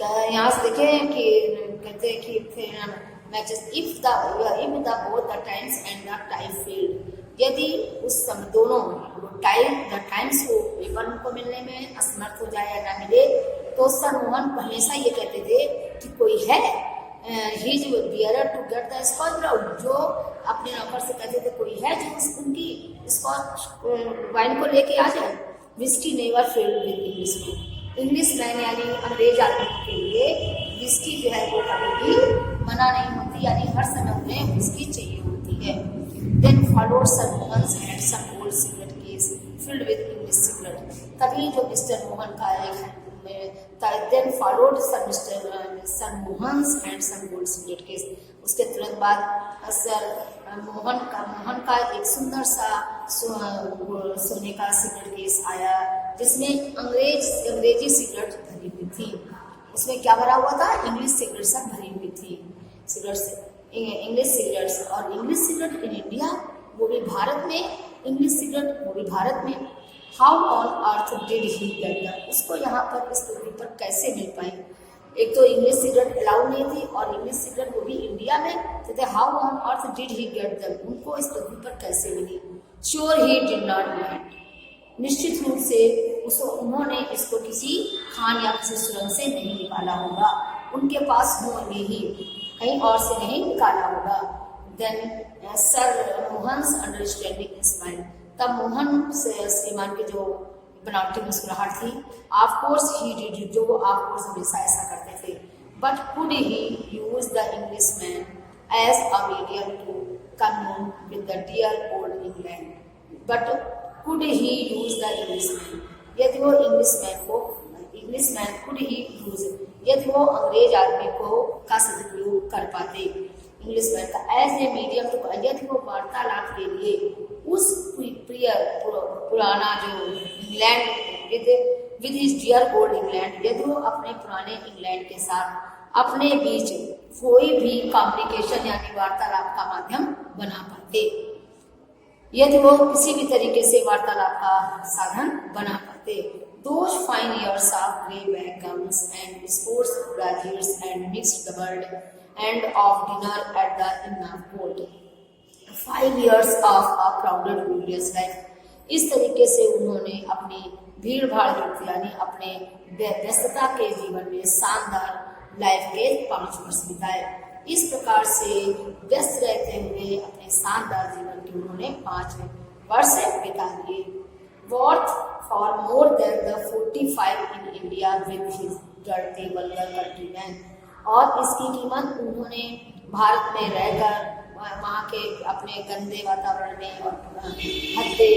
यहाँ से देखें कि कहते हैं कि matches if the both the times and the tie failed, यदि उस समय दोनों द टाइम्स को पेपर को मिलने में असमर्थ हो जाए या ना मिले, तो सर मोहन हमेशा ये कहते थे कि कोई है ही is bearer to get the Scotch brown, जो अपने नौकर से कहते थे कोई है जो उनकी स्कॉच वाइन को लेके आ जाए। Whisky never failed with English को, इंग्लिश मैन यानी अंग्रेज आदमी के लिए विस्की जो है वो कभी भी मना नहीं होती, यानी हर समय उन्हें विस्की चाहिए होती है। Then followed sir Mohan had some old cigarette case filled with English cigarette, तभी जो मिस्टर मोहन का एक then followed sir Mohan had some old cigarette case, उसके तुरंत बाद सर मोहन का एक सुंदर सा सोने का सिगरेट केस आया जिसमें अंग्रेजी सिगरेट भरी हुई थी। उसमें क्या भरा हुआ था? इंग्लिश सिगरेट सब भरी हुई थी, इंग्लिश सिगरेट्स। और इंग्लिश सिगरेट इन इंडिया, वो भी भारत में, इंग्लिश सिगरेट वो भी भारत में। How on earth did he get that, उसको यहाँ पर इस पृथ्वी पर कैसे मिल पाई? एक तो इंग्लिश सिगरेट अलाउ नहीं थी और इंग्लिश सिगरेट वो भी इंडिया में, तो how on earth did he get them, उनको इस पृथ्वी पर कैसे मिली? Sure he did not land, निश्चित रूप से उन्होंने इसको किसी खान या किसी सुरंग से नहीं निकाला होगा, उनके पास होंगे ही, कहीं और से नहीं निकाला होगा। Then sir Mohan's understanding smile, तब मोहन से श्रीमान की जो बनावटी मुस्कुराहट थी, ऑफ कोर्स ही डिड, जो वो ऑफ कोर्स हमेशा ऐसा करते थे। But could he use the English man as a medium to commune with the dear old England, but could he use the English man, यदि वो English man could he use, यदि वो अंग्रेज आदमी को का सदुपयोग कर पाते, इंग्लिश मैन का एज ए मीडियम टू, यदि वो वार्तालाप के लिए उस प्रिय पुराना जो England with his dear old England, यदि वो अपने पुराने इंग्लैंड के साथ अपने बीच कोई भी कम्युनिकेशन यानी वार्तालाप का माध्यम बना पाते, यदि वो किसी भी तरीके से वार्तालाप का साधन बना पाते। Those fine years of grey back gowns and sports braziers and mixed the bird and of dinner at the inn of gold, 5 years of a crowded glorious life, इस तरीके से उन्होंने अपनी भीड़ भाड़ युक्त यानी अपने व्यस्तता के जीवन में शानदार लाइफ के 5 वर्ष बिताए। इस प्रकार से व्यस्त रहते हुए अपने शानदार जीवन के उन्होंने 5 वर्ष बिता लिए। Worth for more than the 45 in India with his dirty vulgar countryman, और इसकी कीमत उन्होंने भारत में रहकर वहाँ के अपने गंदे वातावरण में और भद्दे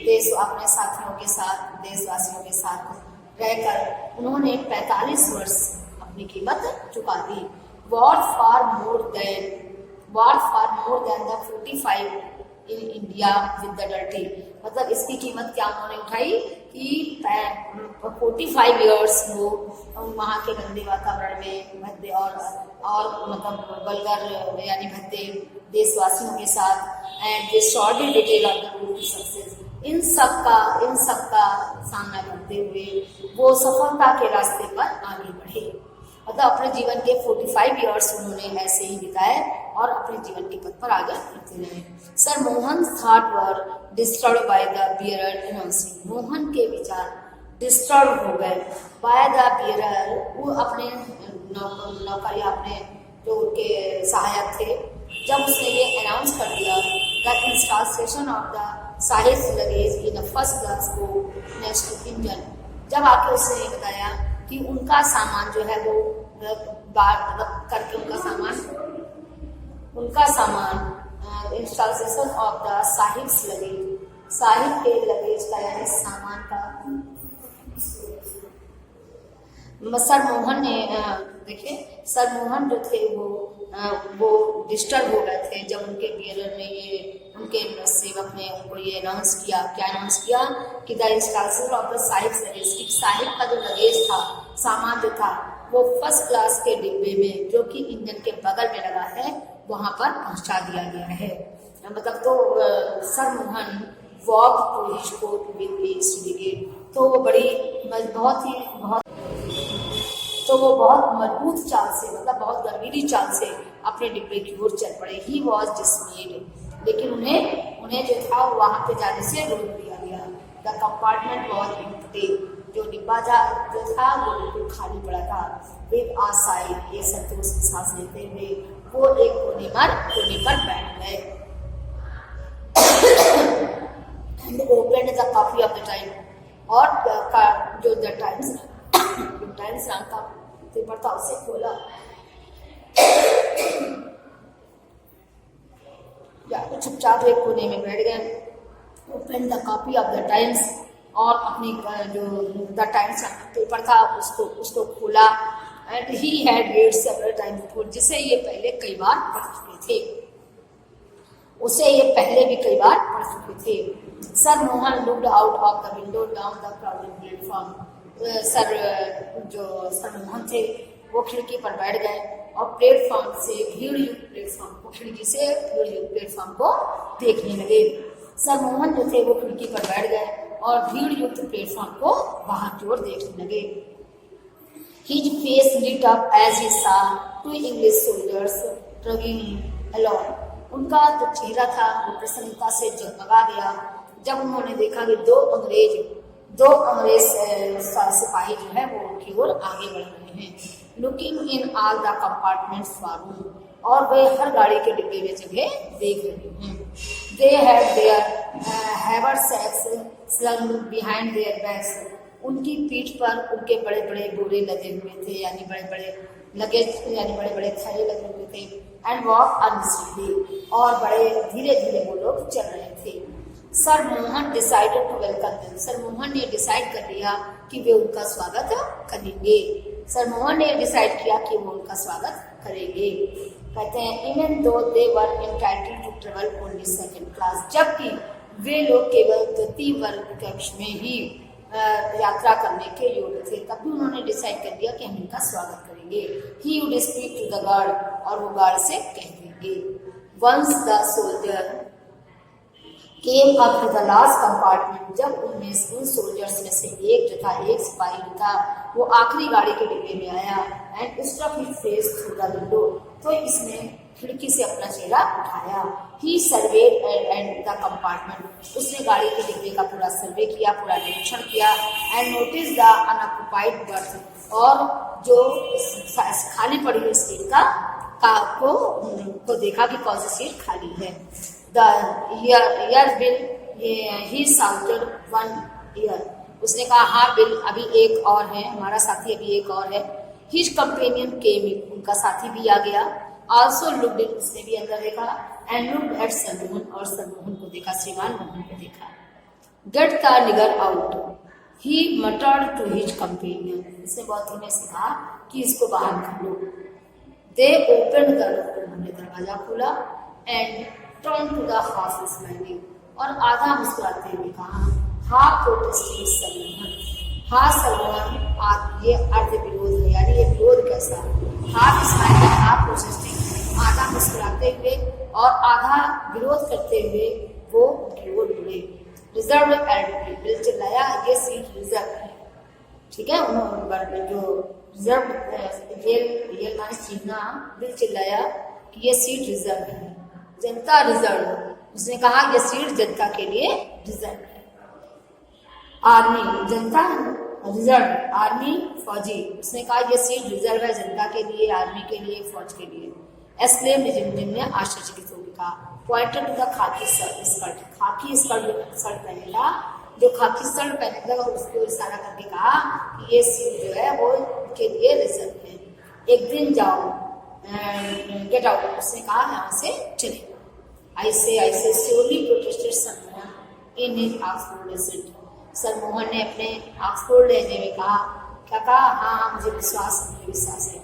देश अपने साथियों के साथ, देशवासियों के साथ रहकर उन्होंने 45 वर्ष अपनी कीमत चुका दी। Worth for more than the 45 in India with the dirty, मतलब इसकी कीमत क्या उन्होंने उठाई कि 45 इयर्स वो वहाँ के गंदे वातावरण में भद्दे और मतलब वल्गर यानी भद्दे देशवासियों के साथ and they sorted detail of the route to success, इन सब का सामना करते हुए वो सफलता के रास्ते पर आगे बढ़े। मतलब अपने जीवन के 45 इयर्स उन्होंने ऐसे ही बिताए और अपने जीवन के पथ पर आगे बढ़ते रहे। Sir Mohan thought were disturb by the bearer announcing, Mohan के विचार डिस्टर्ब हो गए बाय द बियरर, वो अपने नौकर या अपने जो उनके सहायक थे, जब उसने ये अनाउंस कर दिया the installation of the Sahib luggage in the first class को नेक्स्ट टू इंजन, जब आके उसने ये बताया कि उनका सामान जो है वो करके उनका सामान installation of the sahibs luggage, Sahib के लगेज का यानी सामान का, सर मोहन ने देखिए सर मोहन जो थे वो डिस्टर्ब हो गए थे जब उनके बियरर ने ये, उनके सेवक ने उनको ये अनाउंस किया, क्या अनाउंस किया कि the installation of the sahibs luggage, Sahib का जो लगेज था, सामान जो था वो फर्स्ट क्लास के डिब्बे में जो कि इंजन के बगल में लगा है वहां पर पहुंचा दिया गया है। मतलब तो sir Mohan walk to his court with east brigade, तो वो बड़ी बहुत तो वो बहुत मजबूत चाल से, मतलब बहुत गंभीरी चाल से अपने डिब्बे की ओर चल पड़े। ही वॉज डिसमेड, लेकिन उन्हें जो था वहां पे जाने से रोक दिया गया। द कंपार्टमेंट वॉज एम्प्टी, जो डिब्बा जो था वो बिल्कुल खाली पड़ा था। विद आ साई, ये संतोष की सांस लेते हुए वो एक कोने पर बैठ गए। And open the copy of the time, और जो द टाइम्स नाम का पेपर था उसे खोला। या तो चुपचाप एक कोने में बैठ गए। Open the copy of the times, और अपनी जो द टाइम्स पेपर था उसको खोला। And he had read several times before, जिसे ये पहले कई बार पढ़ चुके थे, पढ़ चुके थे। Sir Mohan looked out of the window down the crowded platform, sir Mohan थे वो खिड़की पर बैठ गए और प्लेटफॉर्म से खिड़की से भीड़ युक्त प्लेटफॉर्म को देखने लगे। सर मोहन जो थे वो खिड़की पर बैठ गए और भीड़ युक्त प्लेटफॉर्म को बाहर की ओर देखने लगे। His face lit up as he saw two English soldiers trudging along. उनका जो चेहरा था वो प्रसन्नता से जगमगा गया जब उन्होंने देखा कि दो अंग्रेज सिपाही जो है वो उनकी ओर आगे बढ़ रहे हैं। Looking in all the compartments for room, और वे हर गाड़ी के डिब्बे में जगह देख रहे हैं। They had their haversacks slung behind their backs, उनकी पीठ पर उनके बड़े बड़े बोरे लगे हुए थे, यानी बड़े बड़े लगेज, यानी बड़े बड़े थैले लगे हुए थे। एंड वॉक अनस्टीडी, और बड़े धीरे धीरे वो लोग चल रहे थे। Sir Mohan decided to welcome them, sir Mohan ने डिसाइड कर लिया कि वे उनका स्वागत करेंगे। सर मोहन ने डिसाइड किया कि वो उनका स्वागत करेंगे। कहते हैं even though they were entitled to travel only second class, जबकि वे लोग केवल द्वितीय वर्ग कक्ष में ही यात्रा करने के योग्य थे, तब भी उन्होंने डिसाइड कर दिया कि हम इनका स्वागत करेंगे। He would speak to the guard, और वो गार्ड से कह देंगे। Once the soldier came up to the last compartment, जब उन सोल्जर्स में से एक जो था, एक सिपाही जो था, वो आखिरी गाड़ी के डिब्बे में आया। And struck his face through the window, तो इसने खिड़की से अपना चेहरा उठाया। He surveyed and the compartment, उसने गाड़ी के डिब्बे का पूरा सर्वे किया, पूरा निरीक्षण किया। And noticed the unoccupied berth, और जो खाली पड़ी हुई सीट को देखा कि कौन सी सीट खाली है। The year bill, he shouted one year, उसने कहा हाँ बिल अभी एक और है, हमारा साथी अभी एक और है। His companion came in, उनका साथी भी आ गया। Also looked in, उसने भी अंदर देखा। And looked at sir Mohan, और सर मोहन को देखा, श्रीमान मोहन को देखा। Get the nigger out, he muttered to his companion, इसने बहुत धीमे से कहा कि इसको बाहर निकालो। They opened the door, उन्होंने दरवाजा खोला। And turned to the half smiling, और आधा मुस्कुराते हुए कहा half protesting सर मोहन, हाँ सर मोहन, ये अर्ध विरोध है, यानी ये विरोध कैसा, हाफ स्माइलिंग हाफ प्रोटेस्टिंग, आधा मुस्कुराते हुए और आधा विरोध करते हुए वो उनकी ओर मुड़े। रिजर्व एल्डरली, बिल चिल्लाया ये सीट रिजर्व है, ठीक है। उन्होंने जो रिजर्व ये माने चीना, बिल चिल्लाया कि ये सीट रिजर्व है, जनता रिजर्व, उसने कहा ये सीट जनता के लिए रिजर्व है। आर्मी, जनता रिजर्व, आर्मी फौजी, उसने कहा ये सीट रिजर्व है जनता के लिए, आर्मी के लिए, फौज के लिए। एस्क्लेम जिम ने आश्चर्यचकित होकर कहा। पॉइंटेड टू द खाकी स्कर्ट, खाकी स्कर्ट पहने था, जो खाकी स्कर्ट पहने था उसको इशारा करके कहा कि ये सीट जो है वो के लिए रिजर्व है। एक दिन जाओ, गेट आउट, उसने कहा यहाँ से चले। ऐसे surely protested sir Mohan in his Oxford accent, sir Mohan ने अपने ऑक्सफोर्ड लहजे में कहा, क्या कहा, हाँ मुझे विश्वास है।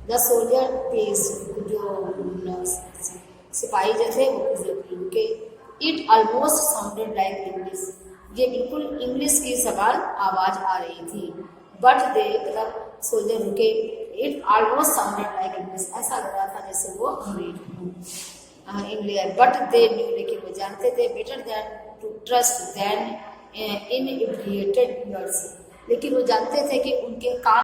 द सोल्जर पेस, जो सिपाही जो थे वो रुके। It almost sounded like English, ये बिल्कुल इंग्लिश की सवाल आवाज आ रही थी। बट दे, मतलब सोल्जर रुके। It almost sounded like English, ऐसा लग रहा था जैसे वो अंग्रेज हो इंग्लिश। बट दे न्यू, लेकिन वो जानते थे, better than to trust them in inebriated words, लेकिन वो जानते थे कि उनके कान